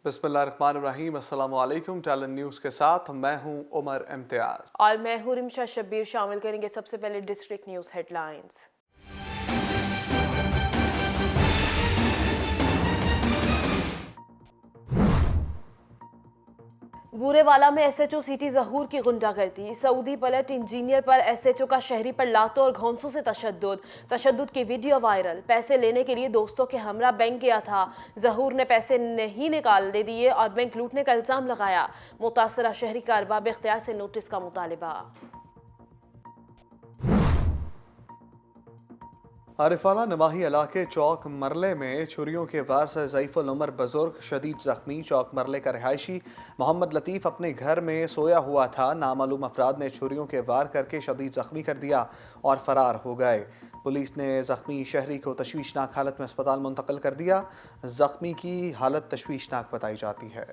बिस्मिल्लाहिर्रहमानिर्रहीम। अस्सलामु अलैकुम। टैलेंट न्यूज़ के साथ मैं हूं उमर इम्तियाज और मैं हूं रिमशा शब्बीर। शामिल करेंगे सबसे पहले डिस्ट्रिक्ट न्यूज़ हेडलाइंस। बूरेवाला में एसएचओ सिटी जहूर की गुंडागर्दी। सऊदी पलट इंजीनियर पर एसएचओ का शहरी पर लातों और घोंसों से तशद्दुद की वीडियो वायरल। पैसे लेने के लिए दोस्तों के हमरा बैंक गया था। जहूर ने पैसे नहीं निकालने दिए और बैंक लूटने का इल्जाम लगाया। मुतासरा शहरी का अरबाब इख्तियार से नोटिस का मुतालिबा। आरिफाना नवाही इलाके चौक मरले में छुरियों के वार से ज़ईफ़ुल उमर बुजुर्ग शदीद जख्मी। चौक मरले का रिहायशी मोहम्मद लतीफ़ अपने घर में सोया हुआ था। नामालूम अफराद ने छुरियों के वार करके शदीद जख्मी कर दिया और फरार हो गए। पुलिस ने जख्मी शहरी को तशवीशनाक हालत में अस्पताल मुंतकिल कर दिया। जख्मी की हालत तशवीशनाक बताई जाती है।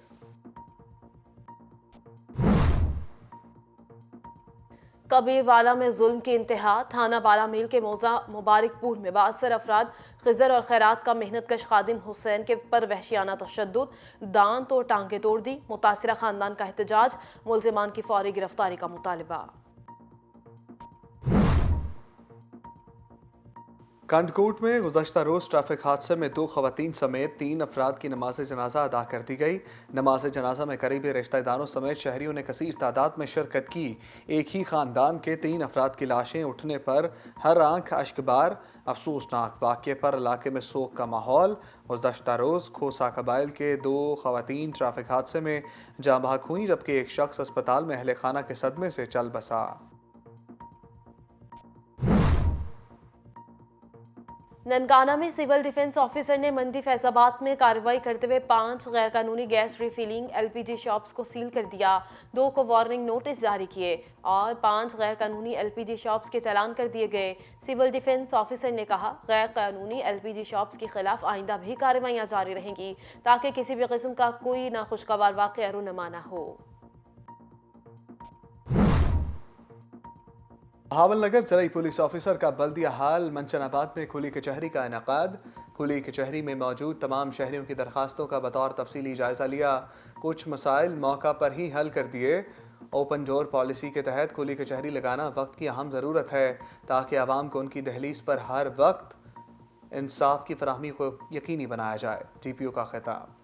कबीरवाला में जुल्म की इंतहा। थाना बारामील के मौजा मुबारकपुर में बासर अफराद खिजर और खैरात का मेहनत कश खादिम हुसैन के पर वहशियाना तशद्दुद, दांत और टांगे तोड़ दी। मुतासिरा खानदान का एहतजाज, मुलजिमान की फौरी गिरफ्तारी का मुतालिबा। कंडकोट में गुज़श्ता रोज़ ट्रैफिक हादसे में 2 खवातीन समेत 3 अफराद की नमाज जनाजा अदा कर दी गई। नमाज जनाजा में करीबी रिश्तेदारों समेत शहरियों ने कसीर तादाद में शिरकत की। एक ही ख़ानदान के 3 अफराद की लाशें उठने पर हर आंख अश्कबार। अफसोसनाक वाक़े पर इलाके में सोग का माहौल। गुज़श्ता रोज़ खोसा कबाइल के 2 खवातीन ट्रैफिक हादसे में जाँ बहक हुई, जबकि एक शख्स अस्पताल में अहले खाना के सदमे से चल बसा। ननकाना में सिविल डिफेंस ऑफिसर ने मंडी फैजाबाद में कार्रवाई करते हुए 5 गैर कानूनी गैस रिफिलिंग एलपीजी शॉप्स को सील कर दिया। 2 को वार्निंग नोटिस जारी किए और 5 गैर कानूनी एलपीजी शॉप्स के चालान कर दिए गए। सिविल डिफेंस ऑफिसर ने कहा, गैर कानूनी एलपीजी शॉप्स के खिलाफ आइंदा भी कार्रवाइयां जारी रहेंगी ताकि किसी भी किस्म का कोई नाखुशगवार वाक़या रूनुमा न हो। बहावलनगर ज़िला पुलिस ऑफिसर का बल्दिया हाल मंचनाबाद में खुली कचहरी का इनेकाद। खुली कचहरी में मौजूद तमाम शहरियों की दरखास्तों का बतौर तफसीली जायज़ा लिया। कुछ मसाइल मौका पर ही हल कर दिए। ओपन डोर पॉलिसी के तहत खुली कचहरी लगाना वक्त की अहम ज़रूरत है ताकि आवाम को उनकी दहलीज पर हर वक्त इंसाफ की फराहमी को यकीनी बनाया जाए। DPO का खिताब।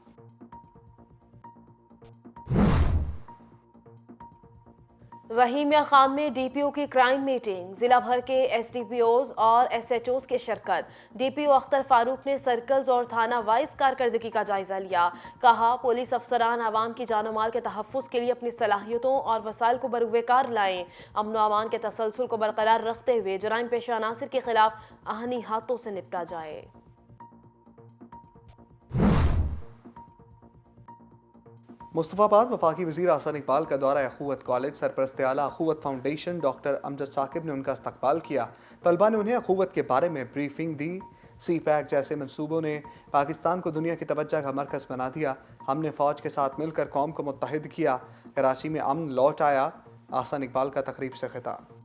रहीमिया खान में डीपीओ की क्राइम मीटिंग। जिला भर के एसडीपीओज और एसएचओज की शिरकत। डीपीओ अख्तर फारूक ने सर्कल्स और थाना वाइज कारकर्दगी का जायजा लिया। कहा, पुलिस अफसरान आवाम की जानो माल के तहफ़्फ़ुज़ के लिए अपनी सलाहियतों और वसाइल को बरूवेकार लाएं। अमन व अमान के तसलसल को बरकरार रखते हुए जराइम पेशा अनासिर के खिलाफ आहनी हाथों से निपटा जाए। मुस्तफ़ाबाद वफाकी वज़ीर आसान इकबाल का दौरा अखुवत कॉलेज। सरपरस्त आला अखुवत फाउंडेशन डॉक्टर अमजद साकिब ने उनका इस्तकबाल किया। तलबा ने उन्हें अखुवत के बारे में ब्रीफिंग दी। CPAC जैसे मंसूबों ने पाकिस्तान को दुनिया की तवज्जो का मरकज़ बना दिया। हमने फ़ौज के साथ मिलकर कौम को मुत्तहिद किया। कराची में अमन लौट आया। आसान इकबाल का तकरीब से खिताब।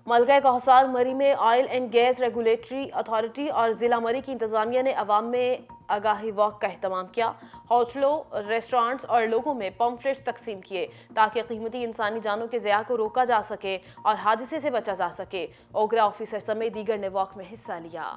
मलका कौसार मरी में oil and gas regulatory authority और ज़िला मरी की इंतज़ामिया ने अवाम में आगाही वॉक का अहतमाम किया। होटलों, रेस्टोरेंट्स और लोगों में पम्फलेट्स तकसीम किए ताकि कीमती इंसानी जानों के ज़िया को रोका जा सके और हादसे से बचा जा सके। ओगरा ऑफिसर समेत दीगर ने वॉक में हिस्सा लिया।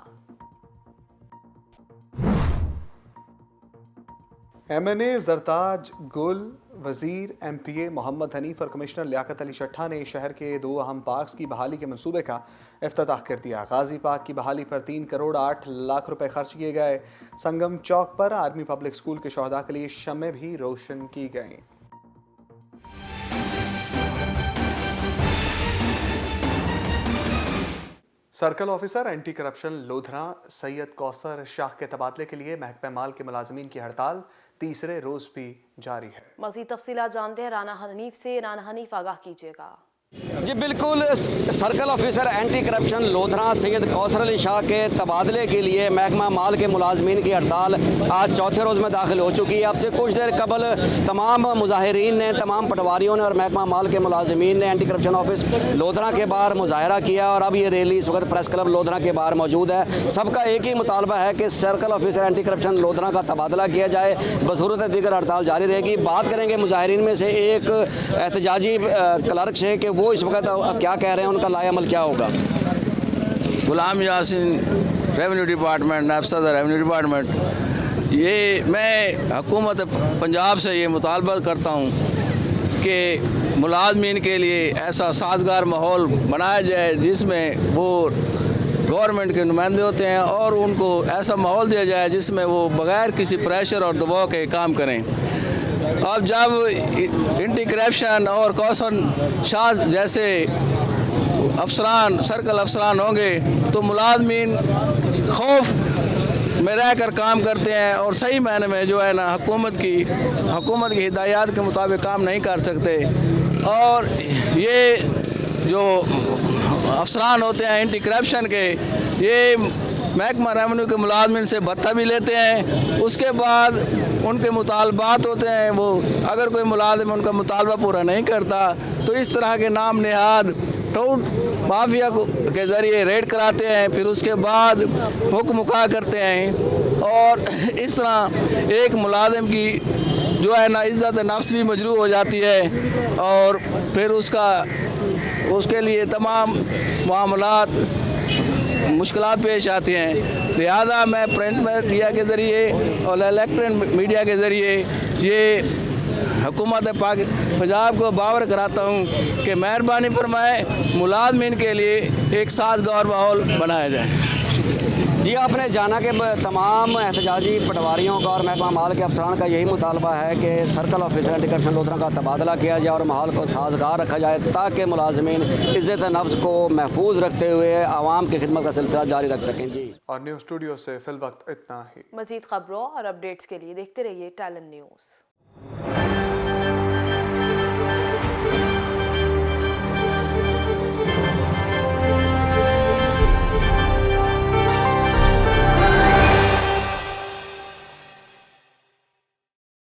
MNA जरताज गुल, वज़ीर MPA मोहम्मद हनीफ और कमिश्नर लियाकत अली शट्ठा ने शहर के 2 अहम पार्क्स की बहाली के मंसूबे का इफ्तिताह कर दिया। गाजी पार्क की बहाली पर 3 करोड़ 8 लाख रुपए खर्च किए गए। संगम चौक पर आर्मी पब्लिक स्कूल के शोहदा के लिए शमें भी रोशन की गईं। Circle officer anti corruption Lodhra Syed Kausar Shah के तबादले के लिए महकमा माल के मुलाजमीन की हड़ताल तीसरे रोज भी जारी है। मज़ीद तफसीलात जानते हैं राना हनीफ से। राना हनीफ, आगाह कीजिएगा। जी बिल्कुल, circle officer anti corruption Lodhra Syed Kausar Ali Shah के तबादले के लिए महकमा माल के मुलाजमीन की हड़ताल आज चौथे रोज़ में दाखिल हो चुकी है। अब से कुछ देर कबल तमाम मुजाहिरीन ने, तमाम पटवारियों ने और महकमा माल के मुलाजमीन ने एंटी करप्शन ऑफिस लोधरा के बाहर मुजाहरा किया और अब ये रैली इस वक्त प्रेस क्लब लोधरा के बाहर मौजूद है। सबका एक ही मुतालबा है कि circle officer anti corruption Lodhra का तबादला किया जाए, बसूरत दीगर हड़ताल जारी रहेगी। बात करेंगे मुजाहिरीन में से एक एहतजाजी क्लर्क से कि वो इस वक्त क्या कह रहे हैं, उनका लायामल क्या होगा। गुलाम यासीन, रेवेन्यू डिपार्टमेंट, नायब सदर रेवेन्यू डिपार्टमेंट। ये मैं हुकूमत पंजाब से ये मुतालबा करता हूँ कि मुलाजमीन के लिए ऐसा साजगार माहौल बनाया जाए जिसमें वो गवर्नमेंट के नुमाइंदे होते हैं और उनको ऐसा माहौल दिया जाए जिसमें वो बग़ैर किसी प्रेशर और दबाव के काम करें। अब जब एंटी करप्शन और कौसर शाह जैसे अफसरान, सर्कल अफसरान होंगे तो मुलाजमीन खौफ में रहकर काम करते हैं और सही मायने में जो है ना हुकूमत की हिदायत के मुताबिक काम नहीं कर सकते। और ये जो अफसरान होते हैं एंटी करप्शन के, ये महकमा रेवेन्यू के मुलाजमिन से भत्ता भी लेते हैं। उसके बाद उनके मुतालबात होते हैं, वो अगर कोई मुलाजिम उनका मुतालबा पूरा नहीं करता तो इस तरह के नाम नेहाद टूट माफिया के ज़रिए रेड कराते हैं, फिर उसके बाद हुक्म मुका करते हैं और इस तरह एक मुलाजिम की जो है ना इज़्ज़त नफ्स भी मजरू हो जाती है और फिर उसके लिए तमाम मामलात मुश्किलात पेश आती हैं। लिहाजा मैं प्रिंट मीडिया के ज़रिए और इलेक्ट्रॉनिक मीडिया के ज़रिए ये हुकूमत पंजाब को बावर कराता हूँ कि मेहरबानी फरमाए मुलाजमीन के लिए एक साजगार माहौल बनाया जाए। जी आपने जाना कि तमाम एहतजाजी पटवारियों का और महकमा माल के अफसरान का यही मुतालबा है कि circle officer anti corruption Lodhra का तबादला किया जाए और माहौल को साजगार रखा जाए ताकि मुलाजमीन इज़्ज़त नफ्स को महफूज रखते हुए आवाम की खिदमत का सिलसिला जारी रख सकें। जी और न्यूज़ स्टूडियो से फिल वक्त इतना ही। मज़ीद खबरों और अपडेट्स के लिए देखते रहिए टैलेंट न्यूज़।